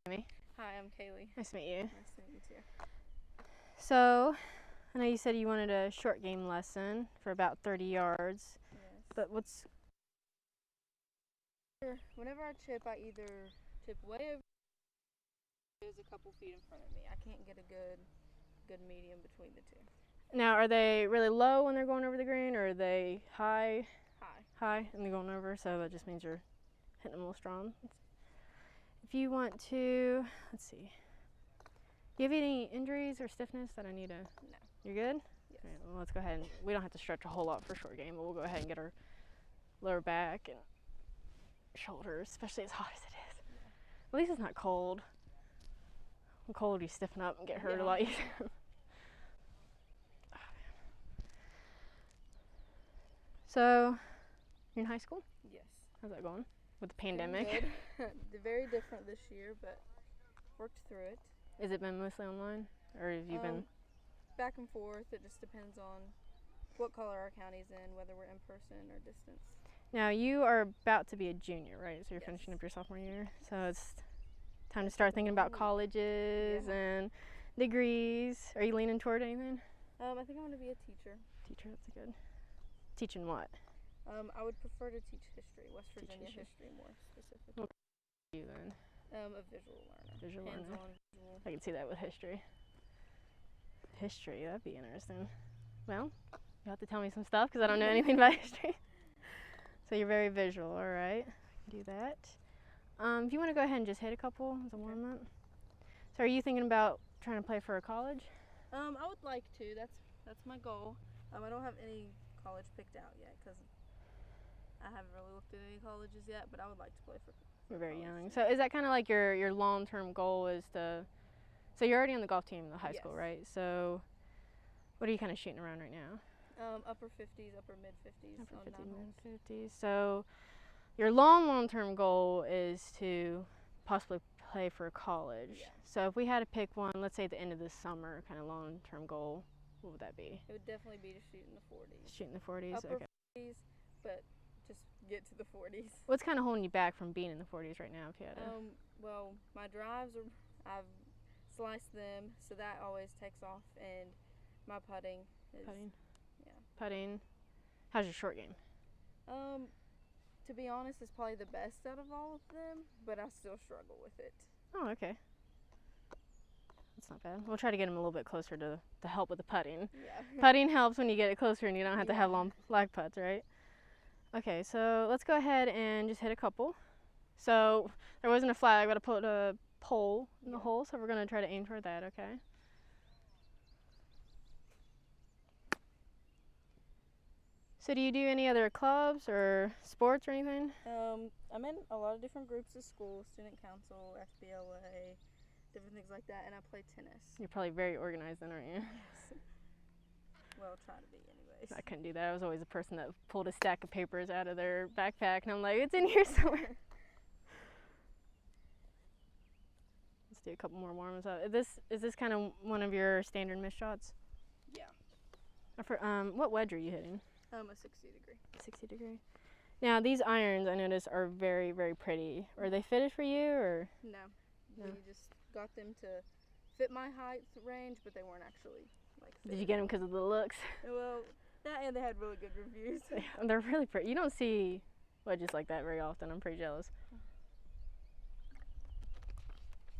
Cami. Hi, I'm Kaylee. Nice to meet you. Nice to meet you too. So, I know you said you wanted a short game lesson for about 30 yards. Yes. But what's... Whenever I chip, I either chip way over there's a couple feet in front of me. I can't get a good medium between the two. Now, are they really low when they're going over the green, or are they high? High. And they're going over, so that just means you're hitting them a little strong. If you want to, let's see. Do you have any injuries or stiffness that I need to... No. You're good? Yes. All right, well, let's go ahead and... We don't have to stretch a whole lot for short game, but we'll go ahead and get our lower back and shoulders, especially as hot as it is. Yeah. At least it's not cold. When cold, you stiffen up and get hurt a lot easier. So, you're in high school? Yes. How's that going with the pandemic? Good. Very different this year, but worked through it. Has it been mostly online, or have you been... Back and forth. It just depends on what color our county's in, whether we're in person or distance. Now, you are about to be a junior, right? So you're Yes. finishing up your sophomore year. So it's time to start thinking about colleges and degrees. Are you leaning toward anything? I think I want to be a teacher. Teacher, that's good. Teaching what? I would prefer to teach history, West Virginia history. history more specifically. What are you then? A visual learner. Visual learner. Hands-on visual. I can see that with history. History, that'd be interesting. Well, you'll have to tell me some stuff because I don't know anything about history. So you're very visual, all right. Do that. If you want to go ahead and just hit a couple as a warm-up. So are you thinking about trying to play for a college? I would like to. That's my goal. I don't have any college picked out yet because I haven't really looked at any colleges yet, but I would like to play for You're very college. young. So is that kind of like your long-term goal is to... So you're already on the golf team in the high school, right? So what are you kind of shooting around right now? Upper 50s, upper mid 50s. Upper 50s, on mid 50s. So your long-term goal is to possibly play for college. Yeah. So if we had to pick one, let's say at the end of the summer, kind of long-term goal, what would that be? It would definitely be to shoot in the 40s. Shoot in the 40s? Upper Okay. 40s, but just get to the 40s. What's kind of holding you back from being in the 40s right now, if you had to? Well, my drives I've sliced them, so that always takes off, and my putting is... Putting? Yeah. Putting. How's your short game? To be honest, it's probably the best out of all of them, but I still struggle with it. Oh, okay. That's not bad. We'll try to get him a little bit closer to help with the putting. Yeah. Putting helps when you get it closer and you don't have to have long lag putts, right? Okay, so let's go ahead and just hit a couple. So there wasn't a flag, but I put a pole in the hole, so we're going to try to aim toward that, okay? So do you do any other clubs or sports or anything? I'm in a lot of different groups at school, student council, FBLA, different things like that, and I play tennis. You're probably very organized then, aren't you? Yes. Well, try to be anyways. I couldn't do that. I was always the person that pulled a stack of papers out of their backpack, and I'm like, it's in here somewhere. Let's do a couple more warm-ups. Is this kind of one of your standard missed shots? Yeah. What wedge are you hitting? A 60 degree. 60 degree. Now these irons, I notice, are very, very pretty. Are they fitted for you, or? No. We just got them to fit my height range, but they weren't actually like. Did you get them because of the looks? Well, that and they had really good reviews. They're really pretty. You don't see wedges like that very often. I'm pretty jealous.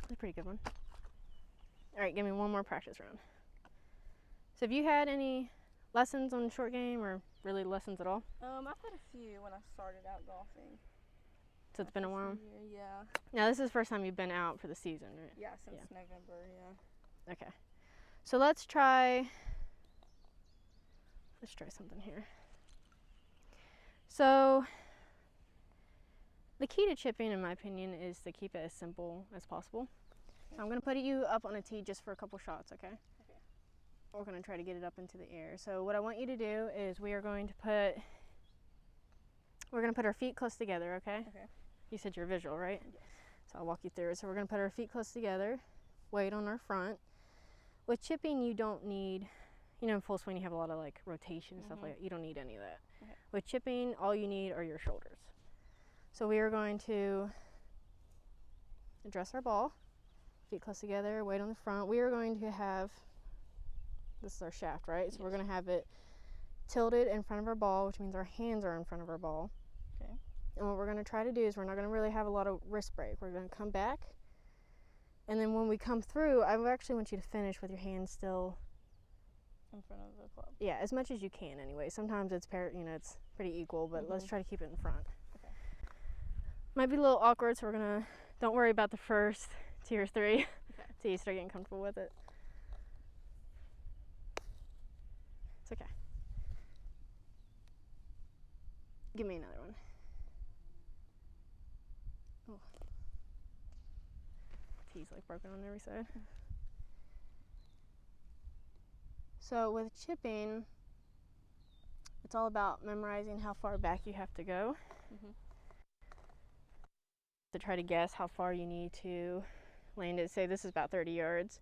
That's a pretty good one. All right, give me one more practice round. So have you had any lessons on short game, or really lessons at all? I've had a few when I started out golfing. So it's been a while? Yeah. Now this is the first time you've been out for the season, right? Yeah, since November, yeah. Okay. So let's try something here. So the key to chipping, in my opinion, is to keep it as simple as possible. So I'm going to put you up on a tee just for a couple shots, okay? Okay. We're going to try to get it up into the air. So what I want you to do is we're going to put our feet close together, okay? Okay. You said you're visual, right? Yes. So I'll walk you through it. So we're going to put our feet close together, weight on our front. With chipping, you don't need, in full swing you have a lot of like rotation and stuff like that. You don't need any of that. Okay. With chipping, all you need are your shoulders. So we are going to address our ball. feet close together, weight on the front. We are going to have, this is our shaft, right? So we're going to have it tilted in front of our ball, which means our hands are in front of our ball. Okay. And what we're going to try to do is we're not going to really have a lot of wrist break. We're going to come back, and then when we come through, I actually want you to finish with your hands still In front of the club. yeah, as much as you can anyway. Sometimes it's it's pretty equal, but let's try to keep it in front. Okay. Might be a little awkward, so we're gonna, don't worry about the first 2 or 3 Okay. till you start getting comfortable with it. It's okay. Give me another one. Oh. Tee's like broken on every side. So with chipping, it's all about memorizing how far back you have to go. To try to guess how far you need to land it. Say this is about 30 yards.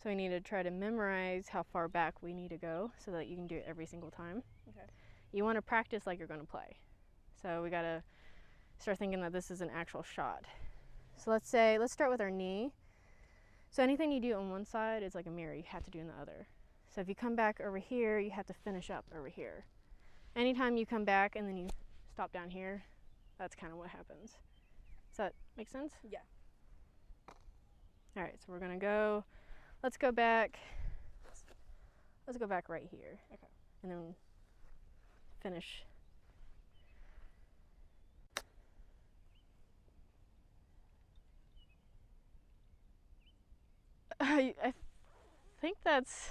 So we need to try to memorize how far back we need to go so that you can do it every single time. Okay. You want to practice like you're going to play. So we got to start thinking that this is an actual shot. So let's start with our knee. So anything you do on one side is like a mirror, you have to do in the other. So if you come back over here, you have to finish up over here. Anytime you come back and then you stop down here, that's kind of what happens. Does that make sense? Yeah. All right, so we're gonna go, let's go back right here. Okay. And then finish. I think that's,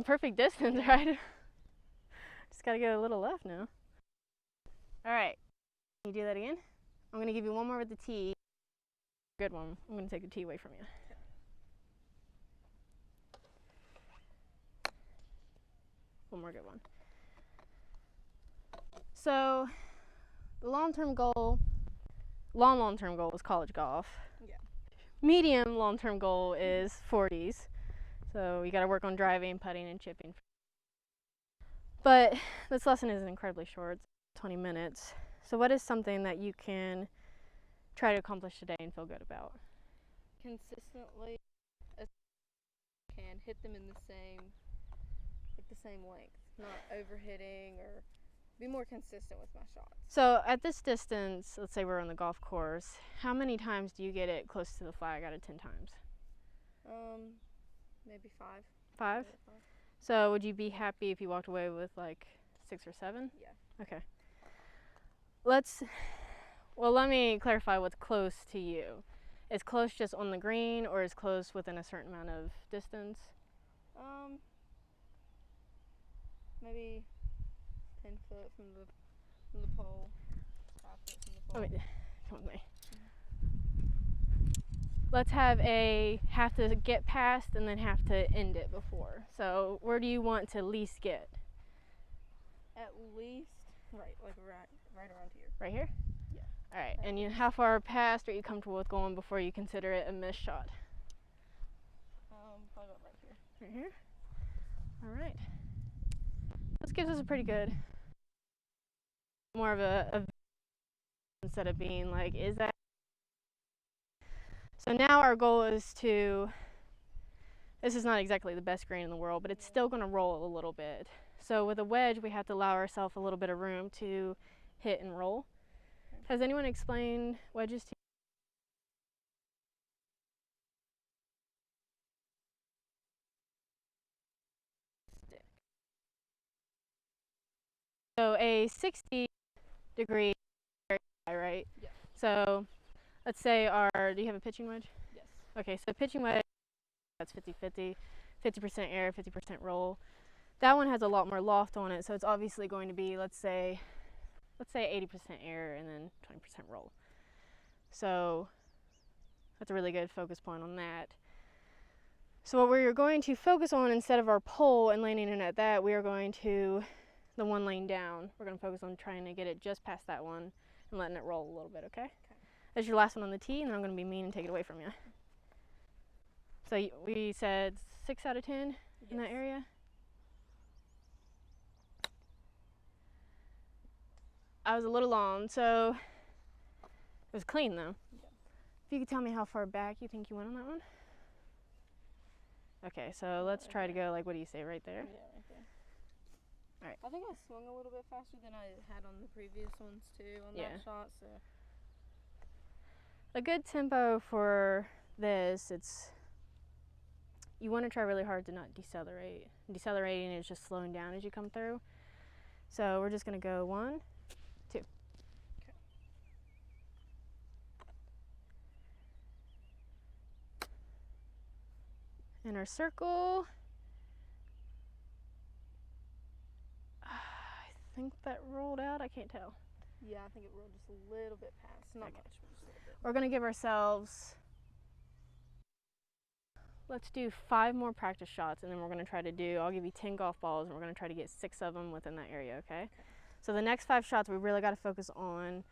perfect distance, right? Just gotta go a little left now. All right, can you do that again? I'm gonna give you one more with the tee. Good one. I'm gonna take the tee away from you. One more good one. So the long-term goal is college golf. Yeah. Medium long-term goal is 40s. So you got to work on driving, putting, and chipping. But this lesson is incredibly short, 20 minutes. So what is something that you can try to accomplish today and feel good about? Consistently, as I can hit them in the same length, not overhitting, or be more consistent with my shots. So at this distance, let's say we're on the golf course, how many times do you get it close to the flag out of 10 times? Maybe 5. 5? Maybe 5. So would you be happy if you walked away with like 6 or 7? Yeah. Okay. Let me clarify what's close to you. Is close just on the green, or is close within a certain amount of distance? Maybe 10 foot from the pole. 5 foot from the pole. Come with me. Let's have to get past and then have to end it before. So where do you want to least get? At least right around here. Right here? Yeah. All right. And how far past are you comfortable with going before you consider it a missed shot? Probably about right here. Right here? All right. This gives us a pretty good, more of a instead of being like, is that? So now our goal is this is not exactly the best green in the world, but it's still going to roll a little bit. So with a wedge, we have to allow ourselves a little bit of room to hit and roll. Okay. Has anyone explained wedges to you? So a 60-degree, right? Yeah. So let's say do you have a pitching wedge? Yes. Okay, so pitching wedge, that's 50-50, 50% air, 50% roll. That one has a lot more loft on it, so it's obviously going to be, let's say 80% air and then 20% roll. So that's a really good focus point on that. So what we're going to focus on, instead of our pole and landing it at that, we are going to, the one lane down, we're going to focus on trying to get it just past that one and letting it roll a little bit, okay? That's your last one on the tee, and then I'm going to be mean and take it away from you. So we said 6 out of 10 in that area? I was a little long, so it was clean though. If you could tell me how far back you think you went on that one. Okay, so let's try to go, like, what do you say, right there? Yeah, right there. All right. I think I swung a little bit faster than I had on the previous ones too on that shot. So a good tempo for this, you want to try really hard to not decelerate. Decelerating is just slowing down as you come through. So we're just going to go 1, 2. okay. In our circle. I think that rolled out. I can't tell. Yeah, I think it rolled just a little bit past. Not much, but just a little bit. We're going to give ourselves, let's do 5 more practice shots, and then we're going to try to do, I'll give you 10 golf balls, and we're going to try to get 6 of them within that area, okay? So the next 5 shots, we really got to focus on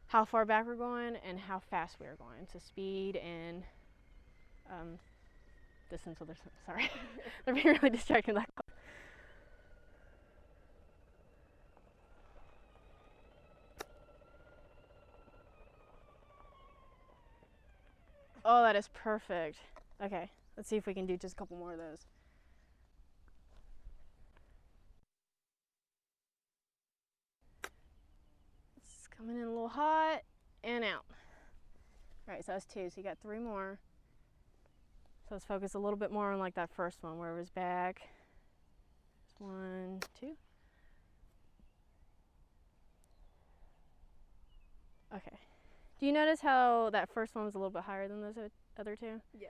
how far back we're going and how fast we're going. So speed and distance with their, sorry. They're being really distracting. Oh, that is perfect. Okay, let's see if we can do just a couple more of those. It's coming in a little hot and out. All right, so that's 2, so you got 3 more. So let's focus a little bit more on like that first one where it was back. 1, 2. Okay. Do you notice how that first one was a little bit higher than those other 2? Yeah.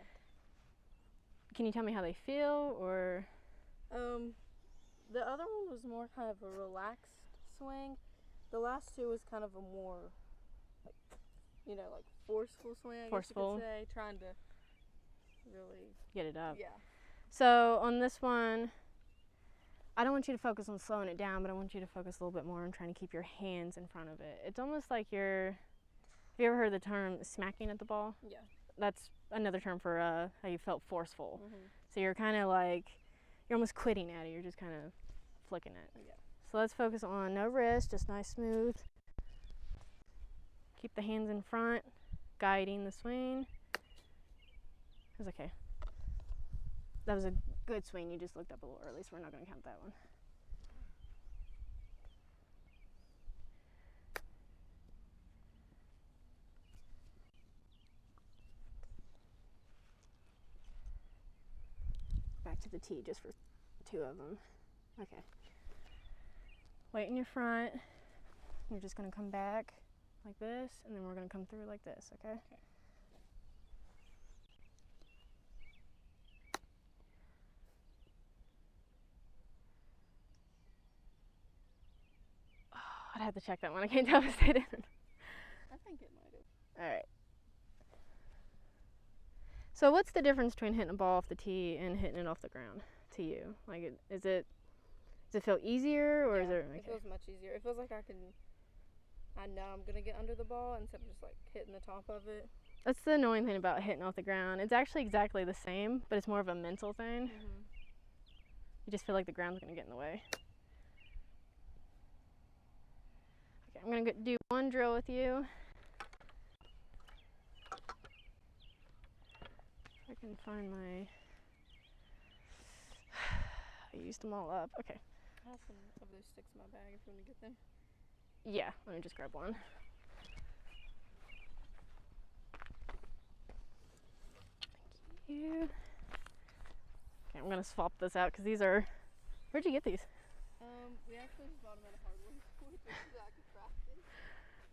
Can you tell me how they feel, or? The other one was more kind of a relaxed swing. The last 2 was kind of a more, like, like forceful swing, I guess you could say, trying to really get it up. Yeah. So on this one, I don't want you to focus on slowing it down, but I want you to focus a little bit more on trying to keep your hands in front of it. It's almost like have you ever heard the term smacking at the ball? Yeah. That's another term for how you felt forceful. Mm-hmm. So you're kind of like, you're almost quitting at it. You're just kind of flicking it. Yeah. So let's focus on no wrist, just nice smooth. Keep the hands in front, guiding the swing. It was okay. That was a good swing. You just looked up a little early, so we're not going to count that one. Back to the tee just for 2 of them. Okay. Weight in your front. You're just going to come back like this, and then we're going to come through like this, okay? Oh, I'd have to check that one. I can't tell if it stayed in. I think it might have. All right. So what's the difference between hitting a ball off the tee and hitting it off the ground to you? Like, does it feel easier, or is it? Okay. It feels much easier. It feels like I know I'm gonna get under the ball instead of just like hitting the top of it. That's the annoying thing about hitting off the ground. It's actually exactly the same, but it's more of a mental thing. Mm-hmm. You just feel like the ground's gonna get in the way. Okay, I'm gonna do one drill with you. If I can find my. I used them all up. Okay. I have some of those sticks in my bag if you want to get them. Yeah, let me just grab one. Thank you. Okay, I'm gonna swap this out because these are. Where'd you get these? We actually just bought them at a hardware store.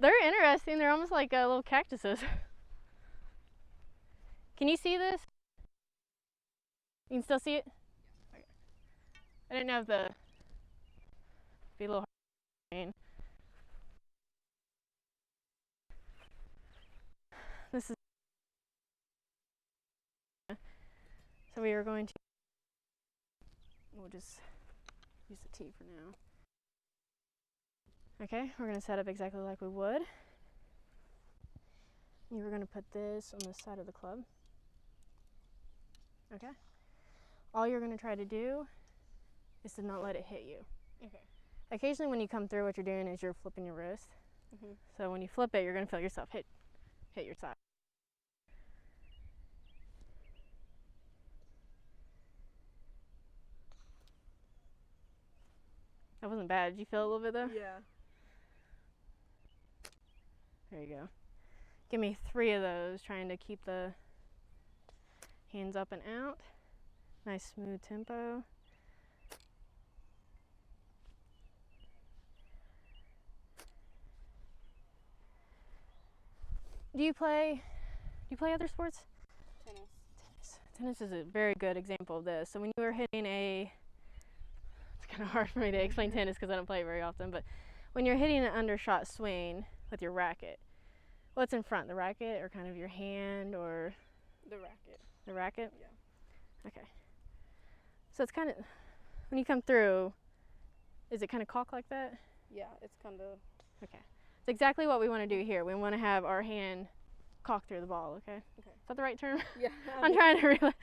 They're interesting. They're almost like little cactuses. Can you see this? You can still see it? Okay. I didn't know if be a little hard. This is. So we are going to. We'll just use the tee for now. Okay, we're going to set up exactly like we would. You're going to put this on the side of the club. Okay? All you're going to try to do is to not let it hit you. Okay. Occasionally when you come through, what you're doing is you're flipping your wrist. Mm-hmm. So when you flip it, you're going to feel yourself hit your side. That wasn't bad. Did you feel a little bit though? Yeah. There you go. Give me 3 of those, trying to keep the hands up and out. Nice smooth tempo. Do you play other sports? Tennis is a very good example of this. So when you were hitting it's kind of hard for me to explain tennis because I don't play it very often, but when you're hitting an undershot swing with your racket, what's in front, the racket or kind of your hand or? The racket. The racket? Yeah. Okay. So it's kind of, when you come through, is it kind of cocked like that? Yeah, it's kind of. Okay. It's exactly what we want to do here. We want to have our hand cock through the ball, okay? Okay. Is that the right term? Yeah. I'm trying to realize.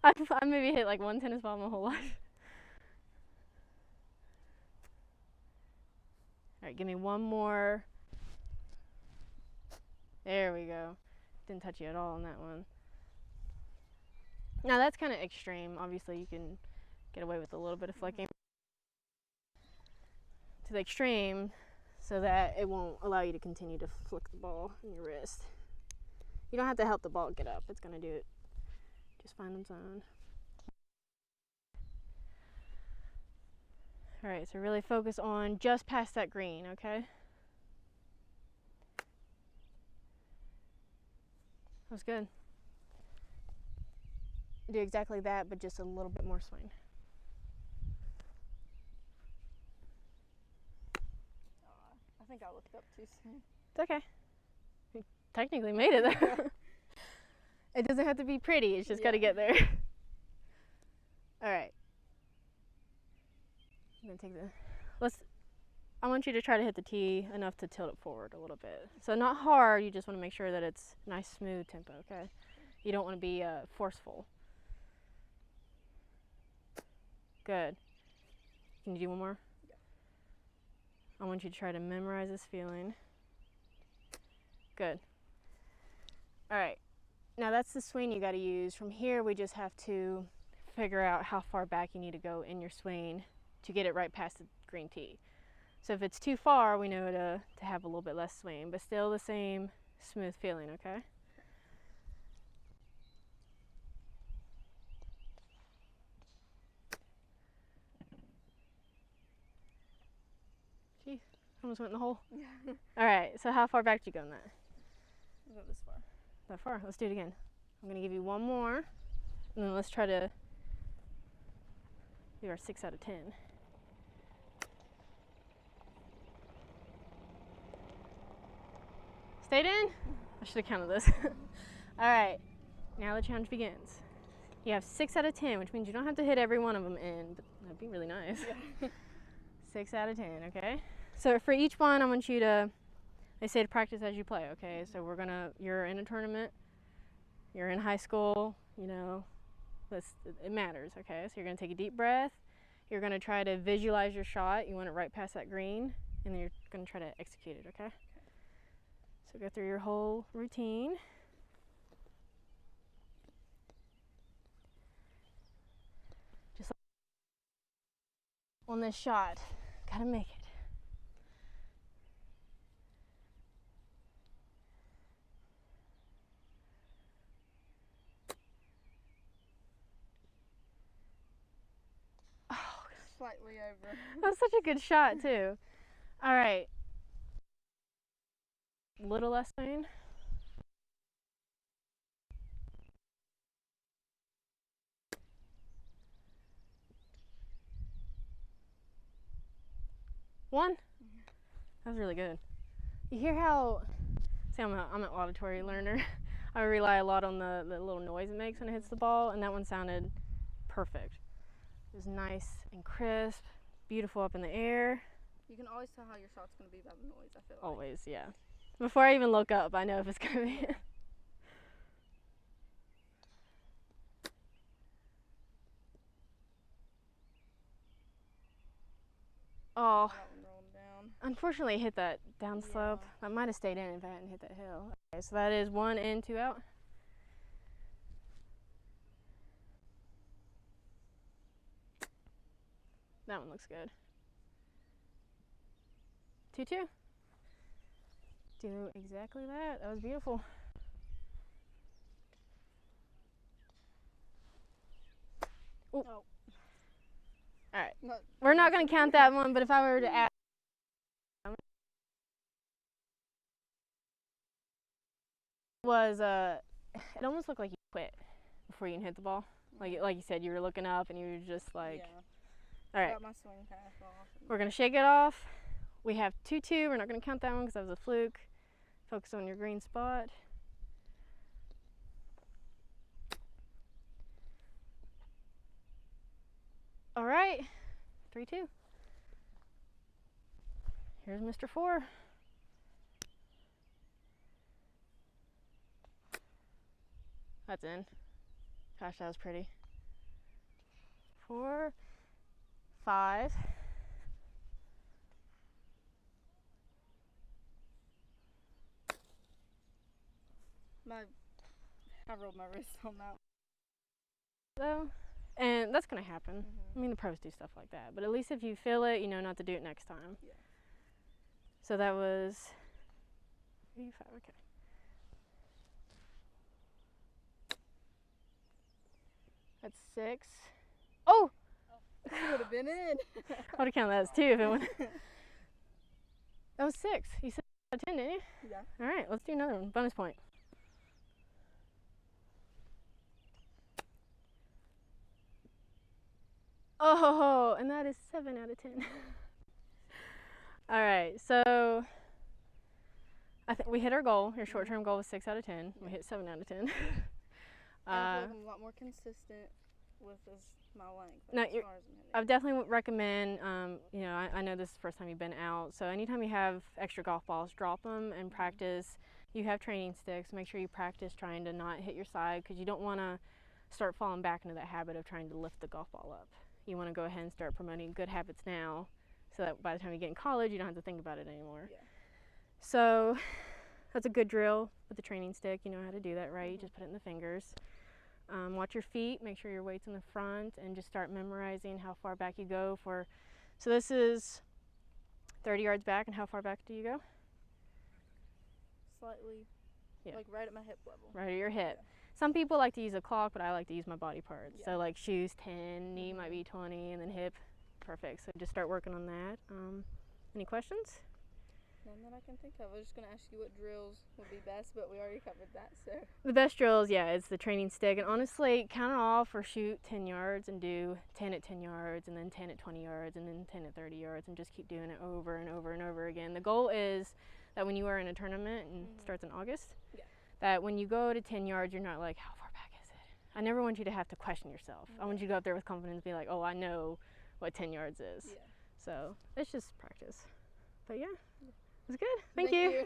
I maybe hit like 1 tennis ball my whole life. All right, give me 1 more. There we go. Didn't touch you at all on that one. Now that's kind of extreme. Obviously, you can get away with a little bit of flicking to the extreme so that it won't allow you to continue to flick the ball in your wrist. You don't have to help the ball get up. It's going to do it just fine on its own. All right, so really focus on just past that green, okay? That was good. Do exactly that, but just a little bit more swing. I think I looked up too soon. It's okay. You technically made it there. It doesn't have to be pretty. It's just got to get there. All right. I'm gonna take I want you to try to hit the tee enough to tilt it forward a little bit. So not hard. You just want to make sure that it's nice, smooth tempo. Okay. You don't want to be forceful. Good. Can you do one more? Yeah. I want you to try to memorize this feeling. Good. All right. Now that's the swing you got to use. From here, we just have to figure out how far back you need to go in your swing to get it right past the green tee. So if it's too far, we know to have a little bit less swing, but still the same smooth feeling, okay? Gee, almost went in the hole. Yeah. All right, so how far back did you go in that? Not this far. That far? Let's do it again. I'm gonna give you 1 more, and then let's try to do our 6 out of 10. Stayed in? I should have counted this. All right, now the challenge begins. You have 6 out of 10, which means you don't have to hit every one of them in, but that'd be really nice. Yeah. 6 out of 10, okay? So for each one, I want you to, they say to practice as you play, okay? So you're in a tournament, you're in high school, you know, it matters, okay? So you're gonna take a deep breath, you're gonna try to visualize your shot, you want it right past that green, and then you're gonna try to execute it, okay? So go through your whole routine. Just like on this shot, gotta make it. Oh, Slightly over. that was such a good shot too. All right. Little less swing. One. That was really good. You hear how? See, I'm an auditory learner. I rely a lot on the little noise it makes when it hits the ball, and that one sounded perfect. It was nice and crisp, beautiful up in the air. You can always tell how your shot's going to be by the noise, I feel like. Always, yeah. Before I even look up, I know if it's going to be. Oh, That one rolled down. unfortunately, it hit that down slope. Yeah. I might have stayed in if I hadn't hit that hill. Okay, so that is 1 in, 2 out. That one looks good. 2-2. Do exactly that. That was beautiful. Ooh. Oh. All right. We're not going to count that one, but if I were to ask, it almost looked like you quit before you even hit the ball. Like you said, you were looking up and you were just like, all right. Got my swing path off. We're going to shake it off. We have 2-2. We're not going to count that one because that was a fluke. Focus on your green spot. All right, 3-2. Here's Mr. 4. That's in. Gosh, that was pretty. 4, 5. I rolled my wrist on that. So, and that's gonna happen. I mean, the pros do stuff like that, but at least if you feel it, you know not to do it next time. Yeah. So that was 3, 5. Okay. That's 6. Oh! It would have been in. I would have counted that as 2 if it went. That was 6. You said 10, didn't you? Yeah. All right, let's do another one. Bonus point. Oh, and that is 7 out of 10. All right, so I think we hit our goal. Your short-term goal was 6 out of 10. We hit 7 out of 10. I feel like I'm a lot more consistent with my length. No, as far as I'm hitting. I definitely would recommend, you know, I know this is the first time you've been out, so anytime you have extra golf balls, drop them and practice. You have training sticks. Make sure you practice trying to not hit your side because you don't want to start falling back into that habit of trying to lift the golf ball up. You want to go ahead and start promoting good habits now so that by the time you get in college, you don't have to think about it anymore. Yeah. So that's a good drill with the training stick. You know how to do that, right? You just put it in the fingers. Watch your feet, make sure your weight's in the front, and just start memorizing how far back you go for. So this is 30 yards back, and how far back do you go? Slightly, like right at my hip level. Right at your hip. Yeah. Some people like to use a clock, but I like to use my body parts. Yeah. So like shoes 10, knee might be 20, and then hip, perfect. So just start working on that. Any questions? None that I can think of. I was just going to ask you what drills would be best, but we already covered that, so. The best drills, yeah, it's the training stick. And honestly, count it off or shoot 10 yards and do 10 at 10 yards and then 10 at 20 yards and then 10 at 30 yards and just keep doing it over and over and over again. The goal is that when you are in a tournament and it starts in August, that when you go to 10 yards, you're not like, how far back is it? I never want you to have to question yourself. I want you to go up there with confidence and be like, oh, I know what 10 yards is. Yeah. So it's just practice. But yeah. It was good. Thank you.